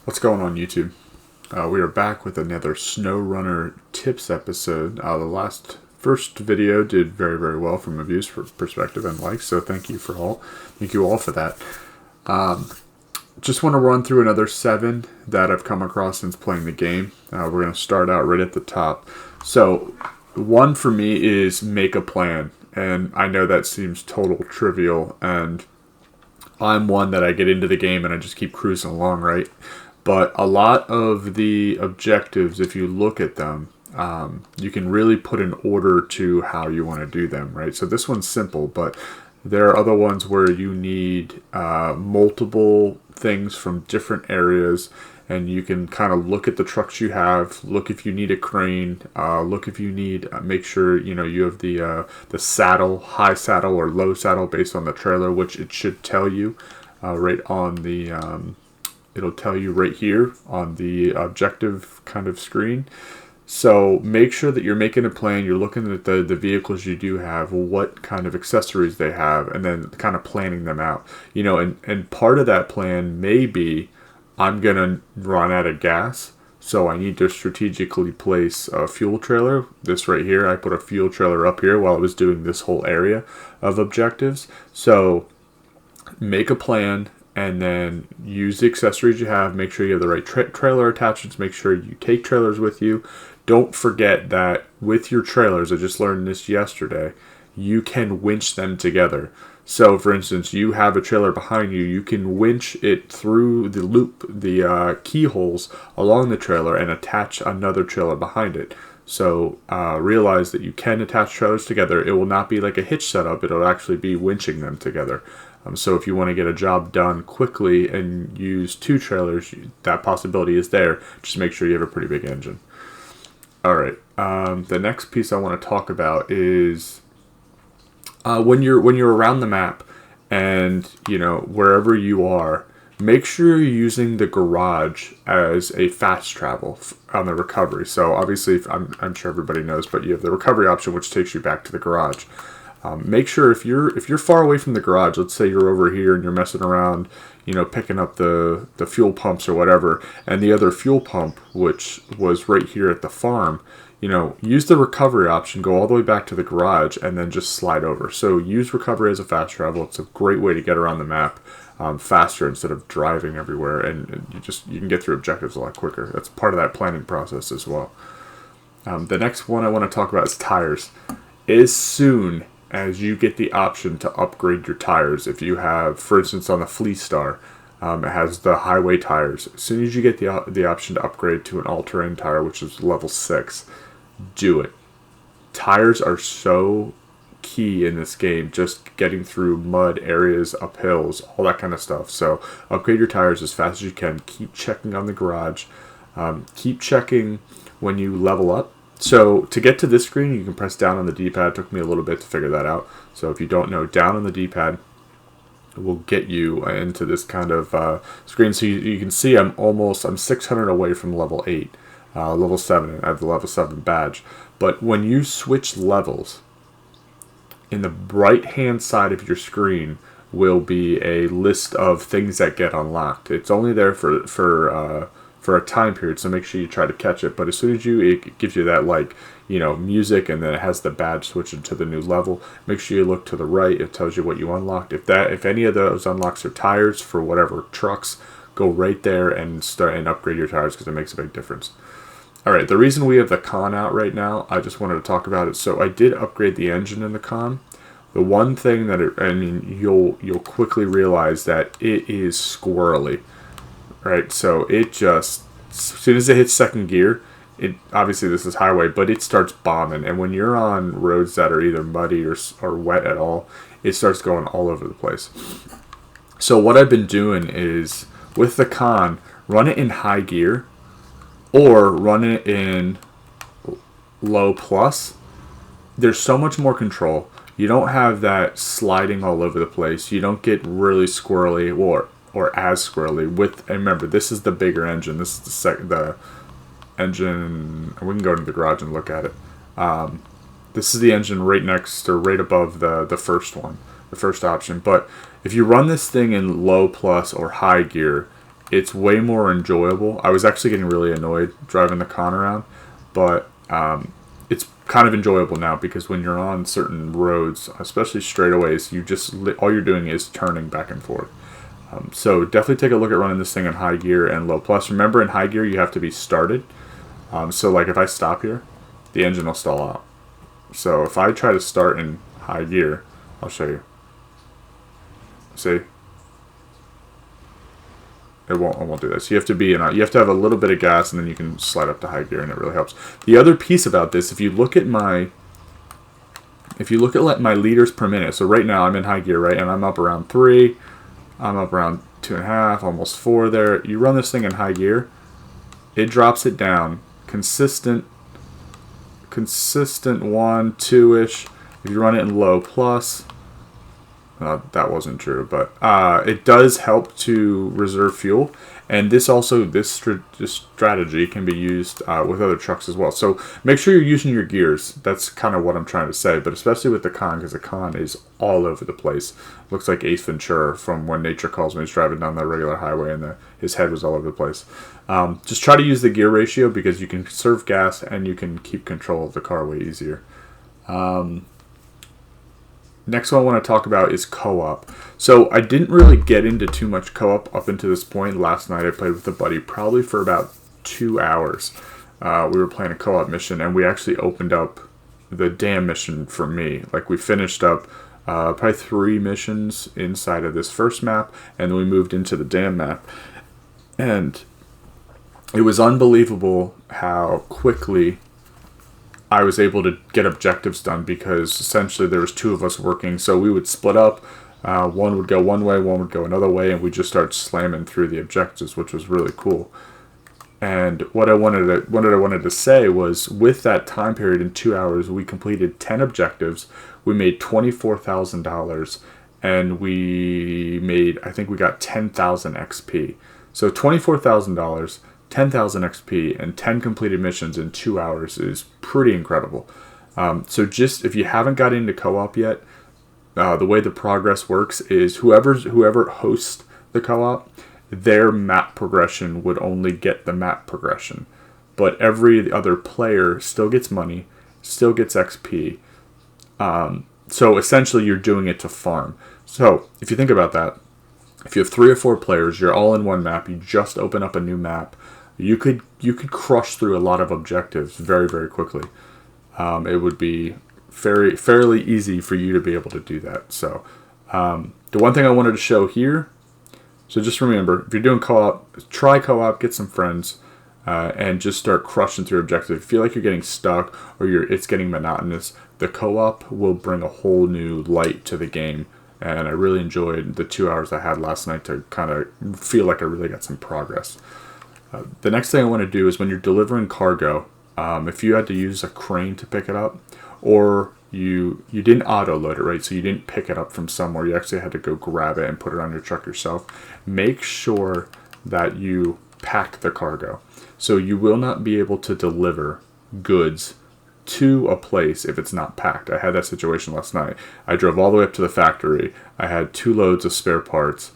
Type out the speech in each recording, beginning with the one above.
What's going on YouTube? We are back with another SnowRunner tips episode. The first video did very well from a views perspective and likes, so thank you all for that. Just want to run through another 7 that I've come across since playing the game. We're going to start out right at the top. So one for me is make a plan, and I know that seems total trivial, and I'm one that I get into the game and I just keep cruising along, right? But a lot of the objectives, if you look at them, you can really put an order to how you want to do them, right? So this one's simple, but there are other ones where you need multiple things from different areas, and you can kind of look at the trucks you have, look if you need a crane, look if you need, make sure you have the saddle, high saddle or low saddle based on the trailer, which it should tell you right on the. It'll tell you right here on the objective kind of screen. So make sure that you're making a plan, you're looking at the vehicles you do have, what kind of accessories they have, and then kind of planning them out. And part of that plan may be, I'm going to run out of gas, so I need to strategically place a fuel trailer. This right here, I put a fuel trailer up here while I was doing this whole area of objectives. So make a plan, and then use the accessories you have. Make sure you have the right trailer attachments. Make sure you take trailers with you. Don't forget that with your trailers, I just learned this yesterday, you can winch them together. So for instance, you have a trailer behind you, you can winch it through the loop, the keyholes along the trailer, and attach another trailer behind it. So realize that you can attach trailers together. It will not be like a hitch setup. It'll actually be winching them together. So if you want to get a job done quickly and use 2 trailers, that possibility is there. Just make sure you have a pretty big engine. All right. The next piece I want to talk about is when you're around the map, and wherever you are, make sure you're using the garage as a fast travel on the recovery. So obviously, I'm sure everybody knows, but you have the recovery option, which takes you back to the garage. Make sure if you're far away from the garage, let's say you're over here and you're messing around, picking up the fuel pumps or whatever, and the other fuel pump, which was right here at the farm, use the recovery option, go all the way back to the garage, and then just slide over. So use recovery as a fast travel. It's a great way to get around the map faster instead of driving everywhere, and you can get through objectives a lot quicker. That's part of that planning process as well. The next one I want to talk about is tires. As soon as you get the option to upgrade your tires, if you have, for instance, on the Fleece Star, it has the highway tires. As soon as you get the option to upgrade to an all-terrain tire, which is level 6, do it. Tires are so key in this game, just getting through mud areas, up hills, all that kind of stuff. So upgrade your tires as fast as you can. Keep checking on the garage. Keep checking when you level up. So to get to this screen, you can press down on the D-pad. It took me a little bit to figure that out. So if you don't know, down on the D-pad will get you into this kind of screen. So you can see I'm 600 away from level 8, level 7, and I have the level 7 badge. But when you switch levels, in the right-hand side of your screen will be a list of things that get unlocked. It's only there for a time period, so make sure you try to catch it. But as soon as it gives you that music, and then it has the badge switching to the new level, make sure you look to the right. It tells you what you unlocked. If any of those unlocks are tires for whatever trucks, go right there and start and upgrade your tires, because it makes a big difference. All right, the reason we have the con out right now, I just wanted to talk about it. So I did upgrade the engine in the con. The one thing that you'll quickly realize that it is squirrely. Right, so it just, as soon as it hits second gear, obviously this is highway, but it starts bombing. And when you're on roads that are either muddy or wet at all, it starts going all over the place. So what I've been doing is, with the con, run it in high gear, or run it in low plus. There's so much more control. You don't have that sliding all over the place. You don't get really squirrely or as squirrely and remember, this is the bigger engine. This is the engine. We can go into the garage and look at it. This is the engine right next or right above the first one, the first option. But if you run this thing in low plus or high gear, it's way more enjoyable. I was actually getting really annoyed driving the con around, but it's kind of enjoyable now because when you're on certain roads, especially straightaways, all you're doing is turning back and forth. So definitely take a look at running this thing in high gear and low plus. Remember, in high gear you have to be started. So like if I stop here, the engine will stall out. So if I try to start in high gear, I'll show you. See? It won't do this. You have to be you have to have a little bit of gas, and then you can slide up to high gear, and it really helps. The other piece about this, if you look at my liters per minute, so right now I'm in high gear, right, and I'm up around 3, I'm up around 2.5, almost 4 there. You run this thing in high gear, it drops it down, consistent 1, 2-ish. If you run it in low plus. That wasn't true, but it does help to reserve fuel, and this strategy can be used with other trucks as well. So make sure you're using your gears. That's kind of what I'm trying to say, but especially with the con, because the con is all over the place. Looks like Ace Ventura from When Nature Calls when he's driving down the regular highway, and his head was all over the place. Just try to use the gear ratio because you can conserve gas and you can keep control of the car way easier. Next one I want to talk about is co-op. So I didn't really get into too much co-op up until this point. Last night I played with a buddy probably for about 2 hours. We were playing a co-op mission, and we actually opened up the dam mission for me. Like, we finished up probably 3 missions inside of this first map, and then we moved into the dam map. And it was unbelievable how quickly I was able to get objectives done, because essentially there was 2 of us working, so we would split up. One would go one way, one would go another way, and we just start slamming through the objectives, which was really cool. And what I wanted to say was, with that time period in 2 hours, we completed 10 objectives. We made $24,000, and I think we got 10,000 XP. So $24,000. 10,000 XP and 10 completed missions in 2 hours is pretty incredible. So just if you haven't got into co-op yet, the way the progress works is whoever hosts the co-op, their map progression would only get the map progression, but every other player still gets money, still gets XP. So essentially you're doing it to farm. So if you think about that, if you have 3 or 4 players, you're all in one map, you just open up a new map, you could crush through a lot of objectives very, very quickly. It would be fairly easy for you to be able to do that. So the one thing I wanted to show here, so just remember, if you're doing co-op, try co-op, get some friends, and just start crushing through objectives. If you feel like you're getting stuck or it's getting monotonous, the co-op will bring a whole new light to the game. And I really enjoyed the 2 hours I had last night to kind of feel like I really got some progress. The next thing I want to do is when you're delivering cargo, if you had to use a crane to pick it up, or you didn't auto load it, right? So you didn't pick it up from somewhere. You actually had to go grab it and put it on your truck yourself. Make sure that you pack the cargo. So you will not be able to deliver goods to a place if it's not packed. I had that situation last night. I drove all the way up to the factory. I had 2 loads of spare parts.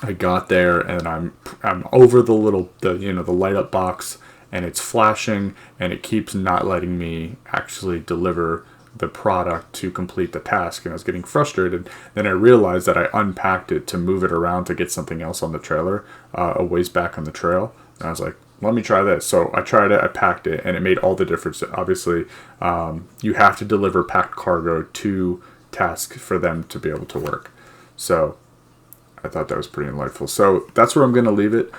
I got there and I'm over the light up box, and it's flashing, and it keeps not letting me actually deliver the product to complete the task, and I was getting frustrated. Then I realized that I unpacked it to move it around to get something else on the trailer a ways back on the trail, and I was like, let me try this. So I tried it, I packed it, and it made all the difference. Obviously, you have to deliver packed cargo to tasks for them to be able to work. So I thought that was pretty delightful. So that's where I'm going to leave it.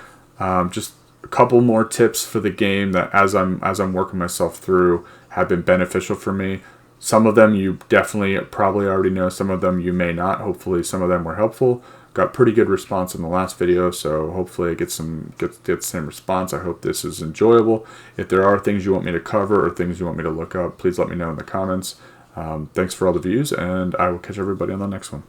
Just a couple more tips for the game that as I'm working myself through have been beneficial for me. Some of them you definitely probably already know. Some of them you may not. Hopefully some of them were helpful. Got pretty good response in the last video, so hopefully I get the same response. I hope this is enjoyable. If there are things you want me to cover or things you want me to look up, please let me know in the comments. Thanks for all the views, and I will catch everybody on the next one.